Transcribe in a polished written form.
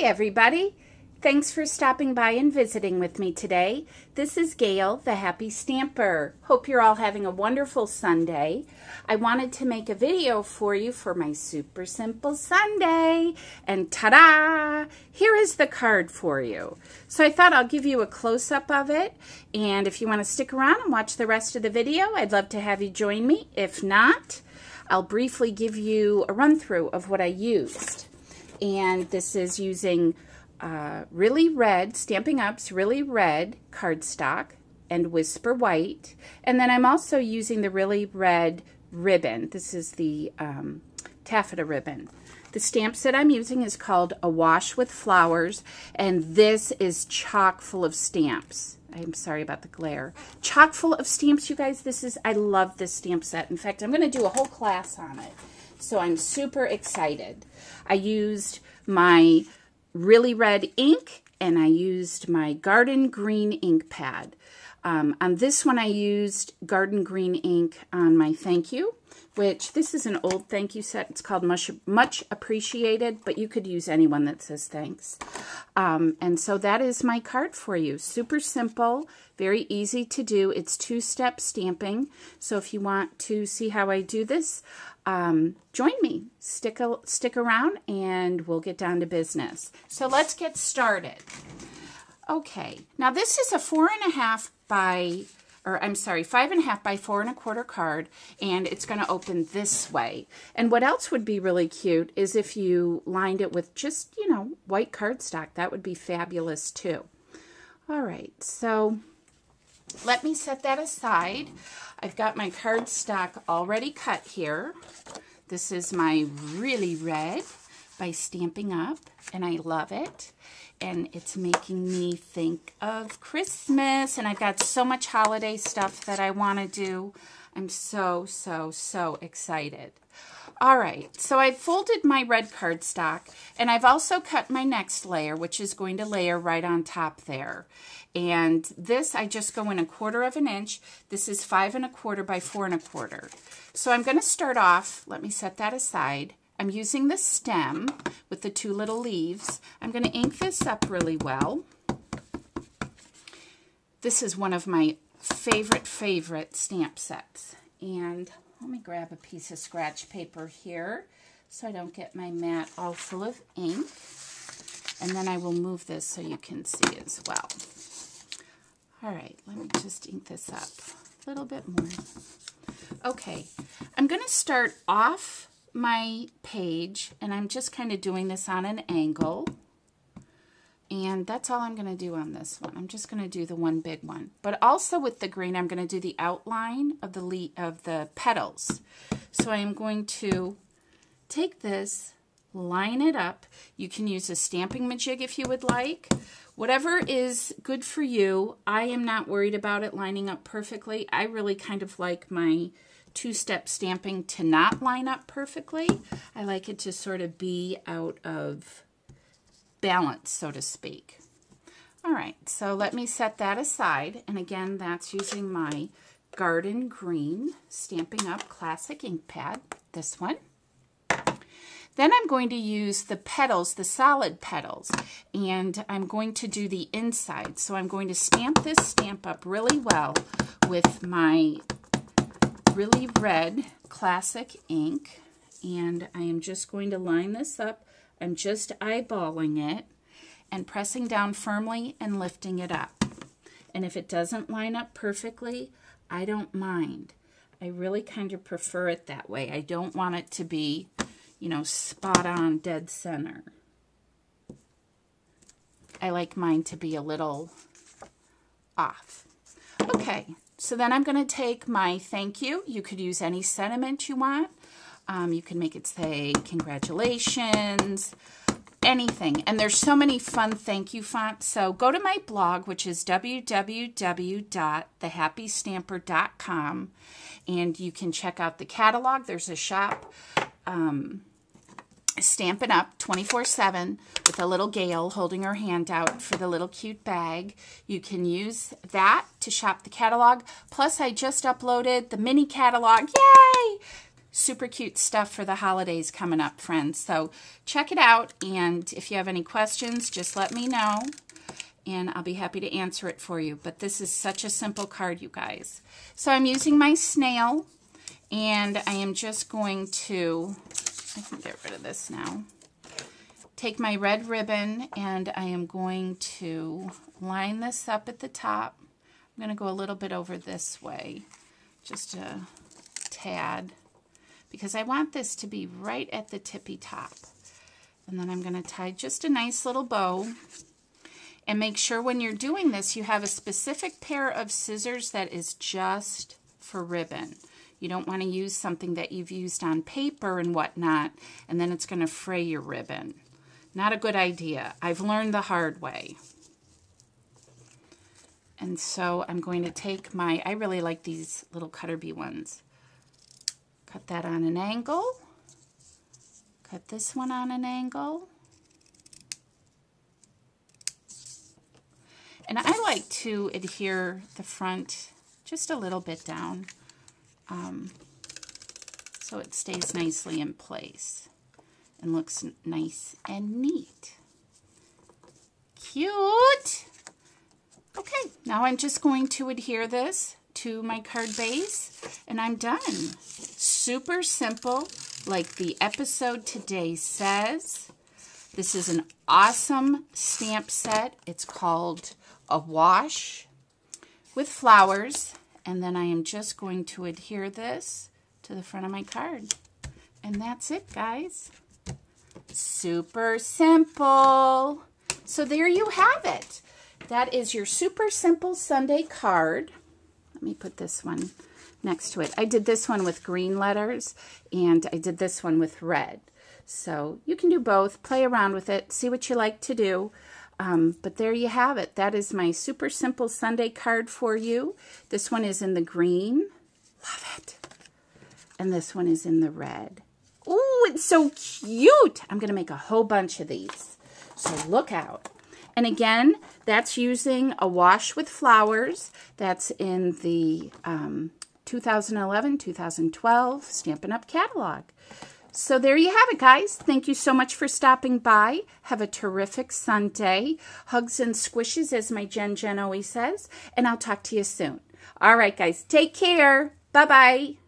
Hi everybody! Thanks for stopping by and visiting with me today. This is Gail, the Happy Stamper. Hope you're all having a wonderful Sunday. I wanted to make a video for you for my Super Simple Sunday. And ta-da! Here is the card for you. So I thought I'll give you a close-up of it. And if you want to stick around and watch the rest of the video, I'd love to have you join me. If not, I'll briefly give you a run-through of what I used. And this is using Really Red, Stampin' Up's Really Red cardstock and Whisper White. And then I'm also using the Really Red ribbon. This is the taffeta ribbon. The stamp set I'm using is called Awash with Flowers, and this is chock full of stamps. I'm sorry about the glare. Chock full of stamps, you guys. I love this stamp set. In fact, I'm going to do a whole class on it. So I'm super excited. I used my Really Red ink, and I used my Garden Green ink pad. On this one, I used Garden Green ink on my thank you, which this is an old thank you set. It's called Much Appreciated, but you could use any one that says thanks. And so that is my card for you. Super simple, very easy to do. It's two-step stamping. So if you want to see how I do this, join me. Stick around and we'll get down to business. So let's get started. Okay, now this is a 5.5 by 4 1/4 card, and it's going to open this way. And what else would be really cute is if you lined it with just, white cardstock. That would be fabulous too. All right, so let me set that aside. I've got my cardstock already cut here. This is my Really Red by Stampin' Up, and I love it. And it's making me think of Christmas, and I've got so much holiday stuff that I want to do. I'm so excited. All right, so I've folded my red cardstock, and I've also cut my next layer, which is going to layer right on top there. And this, I just go in 1/4 inch. This is 5 1/4 by 4 1/4. So I'm going to start off, let me set that aside. I'm using the stem with the 2 little leaves. I'm going to ink this up really well. This is one of my favorite stamp sets. And let me grab a piece of scratch paper here so I don't get my mat all full of ink. And then I will move this so you can see as well. All right, let me just ink this up a little bit more. Okay, I'm going to start off my page, and I'm just kind of doing this on an angle, and that's all I'm going to do on this one. I'm just going to do the one big one, but also with the green I'm going to do the outline of the petals. So I am going to take this, line it up. You can use a stamping majig if you would like. Whatever is good for you. I am not worried about it lining up perfectly. I really kind of like my two-step stamping to not line up perfectly. I like it to sort of be out of balance, so to speak. All right, so let me set that aside. And again, that's using my Garden Green Stampin' Up Classic ink pad, this one. Then I'm going to use the petals, the solid petals, and I'm going to do the inside. So I'm going to stamp this stamp up really well with my Really Red Classic ink, and I am just going to line this up. I'm just eyeballing it and pressing down firmly and lifting it up. And if it doesn't line up perfectly, I don't mind. I really kind of prefer it that way. I don't want it to be, spot on dead center. I like mine to be a little off. Okay. So then I'm going to take my thank you. You could use any sentiment you want. You can make it say congratulations, anything. And there's so many fun thank you fonts. So go to my blog, which is www.thehappystamper.com, and you can check out the catalog. There's a shop, Stampin' Up 24/7 with a little Gail holding her hand out for the little cute bag. You can use that to shop the catalog. Plus, I just uploaded the mini catalog. Yay! super cute stuff for the holidays coming up, friends. So check it out, and if you have any questions, just let me know, and I'll be happy to answer it for you. But this is such a simple card, you guys. So I'm using my snail, and I am just going to, I can get rid of this now, take my red ribbon, and I am going to line this up at the top. I'm going to go a little bit over this way, just a tad, because I want this to be right at the tippy top. And then I'm going to tie just a nice little bow. And make sure when you're doing this, you have a specific pair of scissors that is just for ribbon. You don't want to use something that you've used on paper and whatnot, and then it's going to fray your ribbon. Not a good idea. I've learned the hard way. And so I'm going to take my, I really like these little cutter bee ones. Cut that on an angle. Cut this one on an angle. And I like to adhere the front just a little bit down so it stays nicely in place and looks nice and neat. Cute! Okay, now I'm just going to adhere this to my card base, and I'm done. Super simple, like the episode today says. This is an awesome stamp set. It's called A Wash with Flowers, and then I am just going to adhere this to the front of my card. And that's it, guys. Super simple. So there you have it. That is your super simple Sunday card. Let me put this one next to it. I did this one with green letters, and I did this one with red. So you can do both. Play around with it. See what you like to do. But there you have it. That is my super simple Sunday card for you. This one is in the green. Love it. And this one is in the red. Ooh, it's so cute. I'm going to make a whole bunch of these. So look out. And again, that's using A Wash with Flowers. That's in the 2011-2012 Stampin' Up! Catalog. So there you have it, guys. Thank you so much for stopping by. Have a terrific Sunday. Hugs and squishes, as my Jen always says. And I'll talk to you soon. All right, guys. Take care. Bye-bye.